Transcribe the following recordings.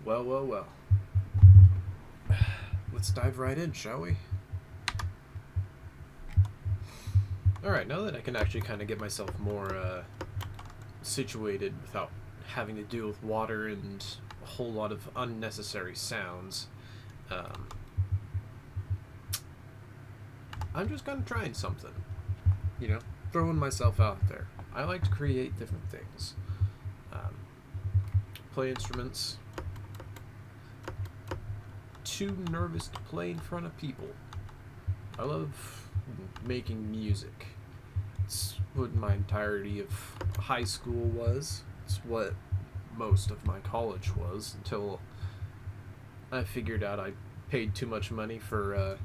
Well, well, well. Let's dive right in, shall we? Alright, now that I can actually kind of get myself more situated without having to deal with water and a whole lot of unnecessary sounds, um, I'm just kind of trying something. You know, throwing myself out there. I like to create different things. Um, Play instruments. Too nervous to play in front of people. I love making music. It's what my entirety of high school was. It's what most of my college was until I figured out I paid too much money for a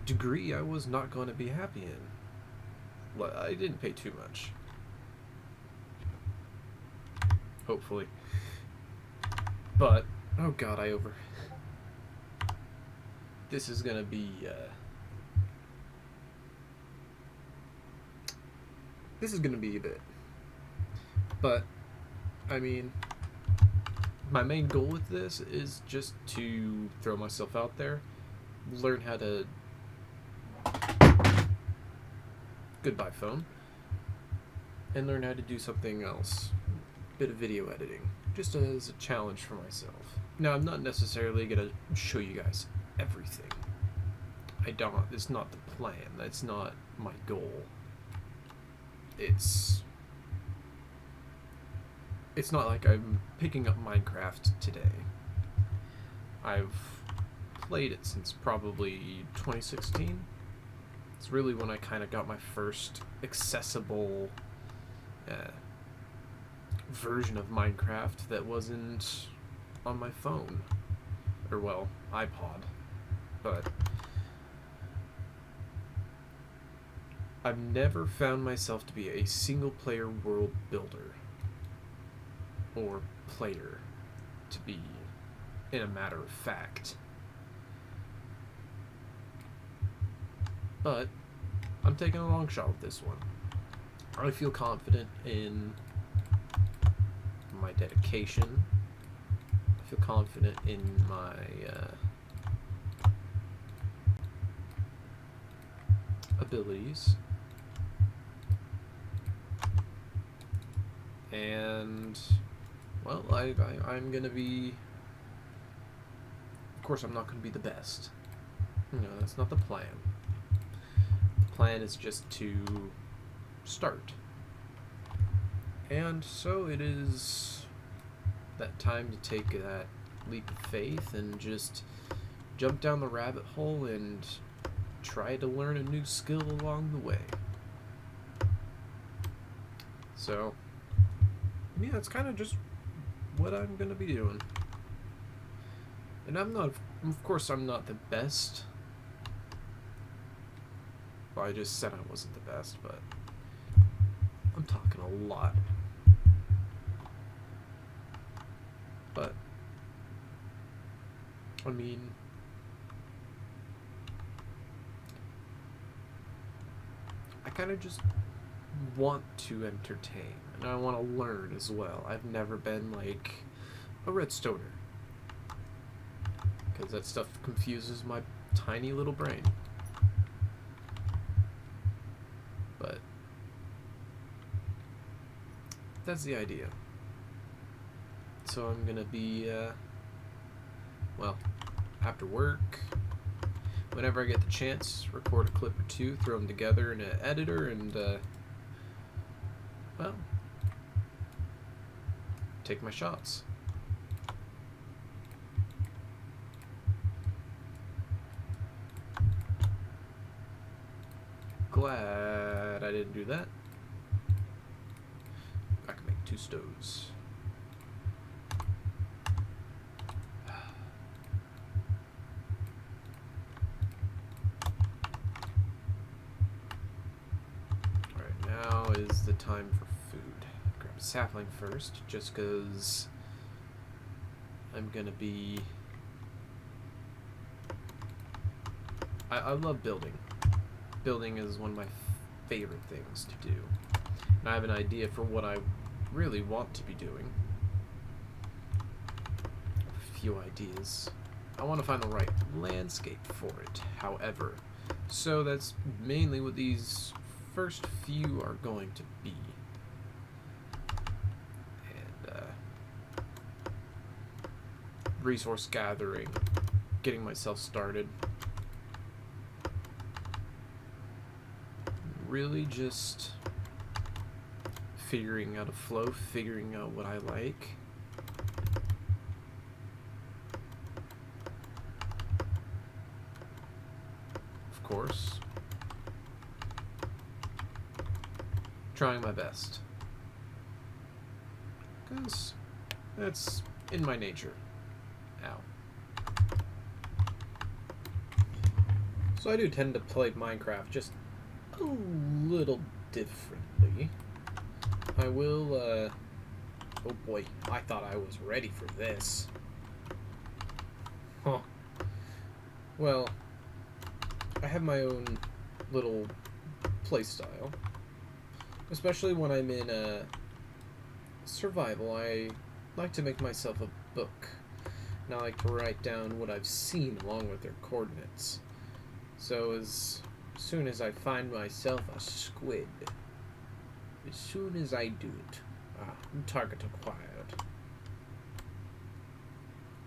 degree I was not going to be happy in. Well, I didn't pay too much. Hopefully. But, oh god, This is gonna be, This is gonna be a bit. But, I mean, my main goal with this is just to throw myself out there, learn how to... Goodbye, phone. And learn how to do something else. Bit of video editing. Just as a challenge for myself. Now, I'm not necessarily gonna show you guys everything. It's not the plan. That's not my goal. It's not like I'm picking up Minecraft today. I've played it since probably 2016. It's really when I kind of got my first accessible version of Minecraft that wasn't on my phone. Or, well, iPod. But I've never found myself to be a single-player world builder. Or player, to be in a matter of fact. But I'm taking a long shot with this one. I feel confident in my dedication. I feel confident in my abilities. And, well, I'm gonna be... Of course, I'm not gonna be the best. You know, that's not the plan. The plan is just to start. And so it is that time to take that leap of faith and just jump down the rabbit hole and try to learn a new skill along the way. So, yeah, it's kind of just what I'm going to be doing. And of course, I'm not the best. Well, I just said I wasn't the best, but I'm talking a lot. But, I mean, I kind of just want to entertain, and I want to learn as well. I've never been like a redstoner, because that stuff confuses my tiny little brain. But that's the idea. So I'm gonna be, well, after work, whenever I get the chance, record a clip or two, throw them together in an editor, and, well, take my shots. Glad I didn't do that. I can make 2 stoves. Now is the time for food. Grab a sapling first, just because I'm gonna be... I love building. Building is one of my favorite things to do. And I have an idea for what I really want to be doing. few ideas. I want to find the right landscape for it, however. So that's mainly what these first few are going to be. And resource gathering, getting myself started. Really just figuring out a flow, figuring out what I like. Of course. Trying my best. Because that's in my nature. Ow. So I do tend to play Minecraft just a little differently. I will, oh boy, I thought I was ready for this. Huh. Well, I have my own little playstyle. Especially when I'm in survival, I like to make myself a book. And I like to write down what I've seen along with their coordinates. So as soon as I find myself a squid, as soon as I do it, target acquired.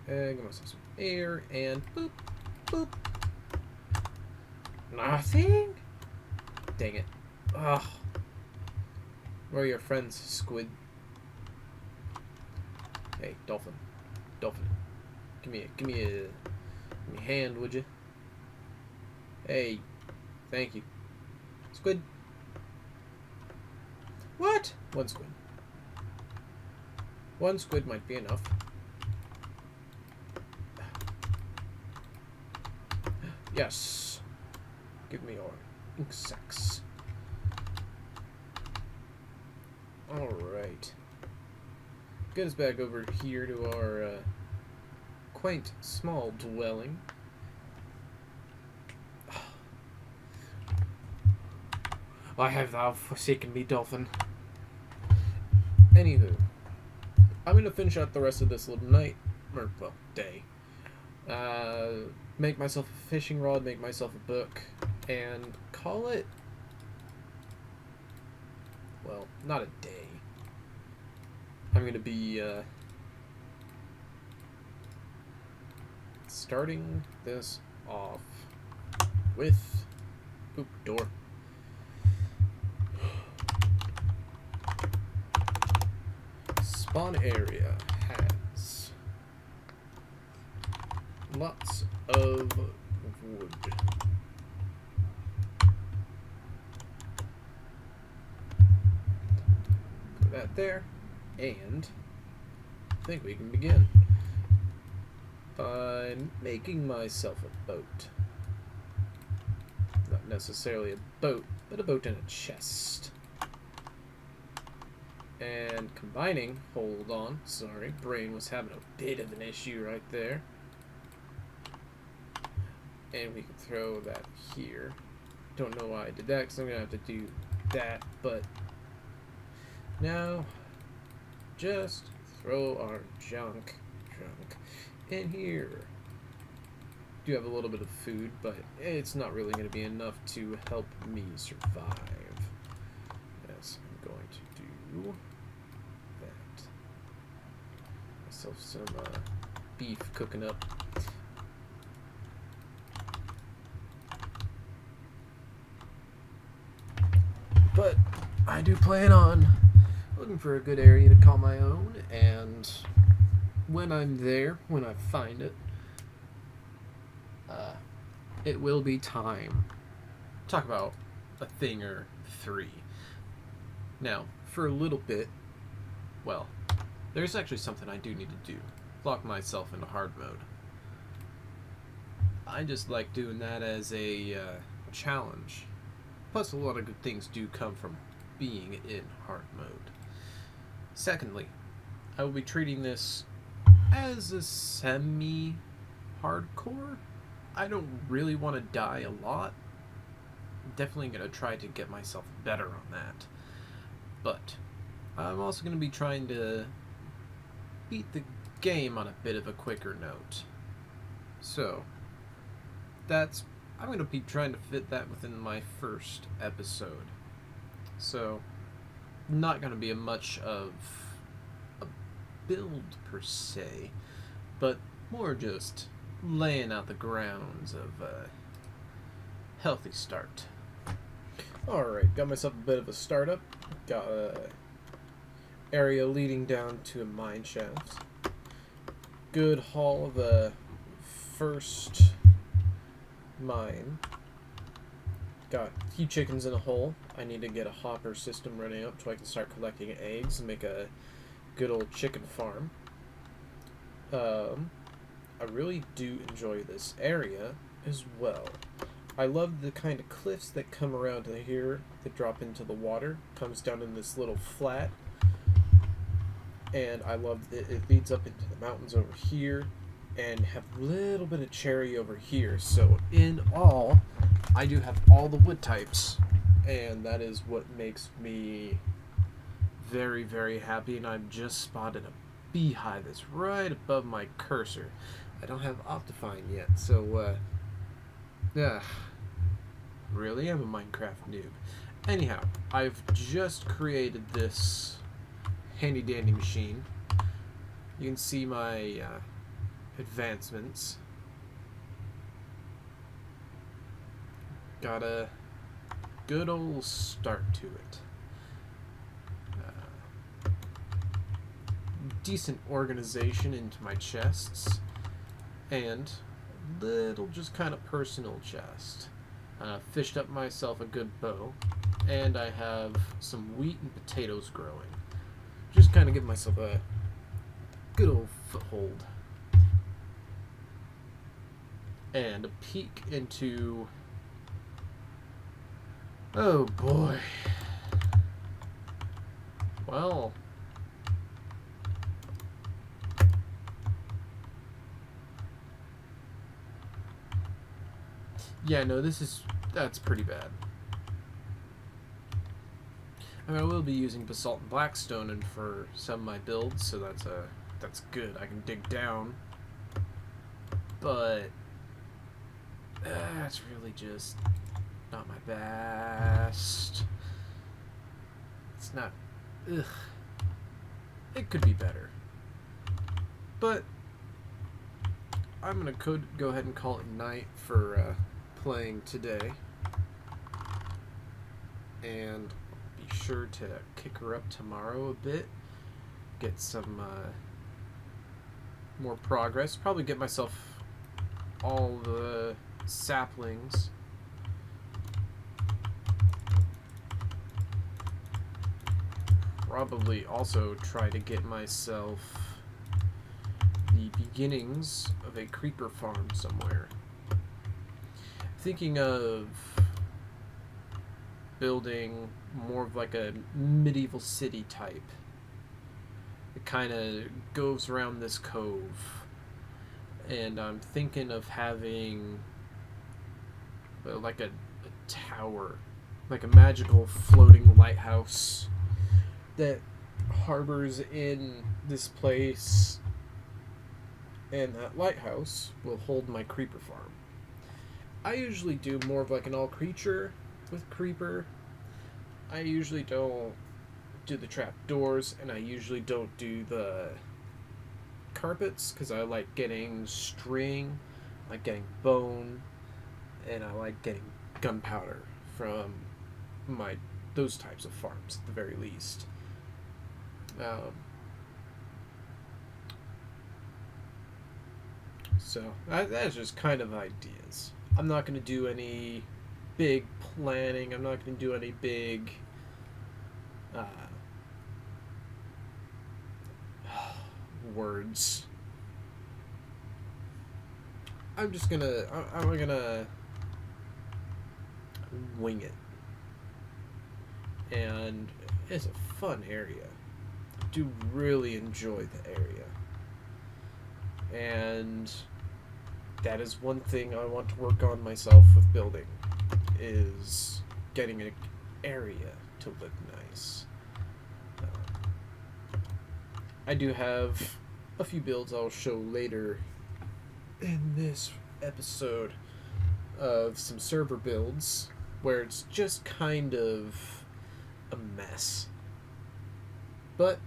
Get myself some air and boop, boop. Nothing? Dang it. Ugh. Where are your friends, squid? Hey, dolphin. Dolphin. Give me a hand, would you? Hey, thank you. Squid. What? One squid. One squid might be enough. Yes. Give me your ink sacs. Alright. Get us back over here to our quaint small dwelling. Why have thou forsaken me, dolphin? Anywho, I'm going to finish out the rest of this little night, or, well, day. Make myself a fishing rod, make myself a book, and call it, well, not a day. I'm going to be, starting this off with, oop, door. Spawn area has lots of wood. Put that there, and I think we can begin by making myself a boat. Not necessarily a boat, but a boat in a chest. And combining, hold on, sorry, brain was having a bit of an issue right there. And we can throw that here. Don't know why I did that, because I'm going to have to do that, but now just throw our junk in here. Do have a little bit of food, but it's not really going to be enough to help me survive. Yes, I'm going to do that. Myself some beef cooking up. But I do plan on looking for a good area to call my own, and when I'm there, when I find it, it will be time to talk about a thing or three. Now, for a little bit, well, there's actually something I do need to do. Lock myself into hard mode. I just like doing that as a challenge. Plus, a lot of good things do come from being in hard mode. Secondly, I will be treating this as a semi-hardcore. I don't really want to die a lot. I'm definitely going to try to get myself better on that. But I'm also going to be trying to beat the game on a bit of a quicker note. So, I'm going to be trying to fit that within my first episode. So, not going to be much of a build per se, but more just laying out the grounds of a healthy start. Alright, got myself a bit of a startup. Got a area leading down to a mine shaft. Good haul of a first mine. Got a few chickens in a hole. I need to get a hopper system running up so I can start collecting eggs and make a good old chicken farm. I really do enjoy this area as well. I love the kind of cliffs that come around here that drop into the water. Comes down in this little flat. And I love that it leads up into the mountains over here. And have a little bit of cherry over here. So in all, I do have all the wood types. And that is what makes me very, very happy. And I've just spotted a beehive that's right above my cursor. I don't have Optifine yet, so really am a Minecraft noob. Anyhow, I've just created this handy dandy machine. You can see my advancements. Got a good old start to it. Decent organization into my chests, and little just kind of personal chest. Fished up myself a good bow, and I have some wheat and potatoes growing. Just kind of give myself a good old foothold. And a peek into... oh boy. Well... yeah, no, that's pretty bad. I mean, I will be using basalt and blackstone and for some of my builds, so that's good. I can dig down, but that's really just not my best. It's not. Ugh. It could be better, but I'm gonna go ahead and call it night for playing today, and be sure to kick her up tomorrow a bit, get some more progress, probably get myself all the saplings. Probably also try to get myself the beginnings of a creeper farm somewhere. Thinking of building more of like a medieval city type. It kind of goes around this cove, and I'm thinking of having like a tower, like a magical floating lighthouse that harbors in this place, and that lighthouse will hold my creeper farm. I usually do more of like an all creature with creeper. I usually don't do the trap doors, and I usually don't do the carpets because I like getting string, I like getting bone, and I like getting gunpowder from those types of farms at the very least. So that's just kind of ideas. I'm not going to do any big planning. I'm not going to do any big words. I'm gonna wing it. And it's a fun area. I do really enjoy the area. And that is one thing I want to work on myself with building, is getting an area to look nice. I do have a few builds I'll show later in this episode of some server builds where it's just kind of a mess. But,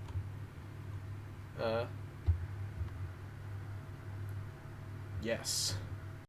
yes.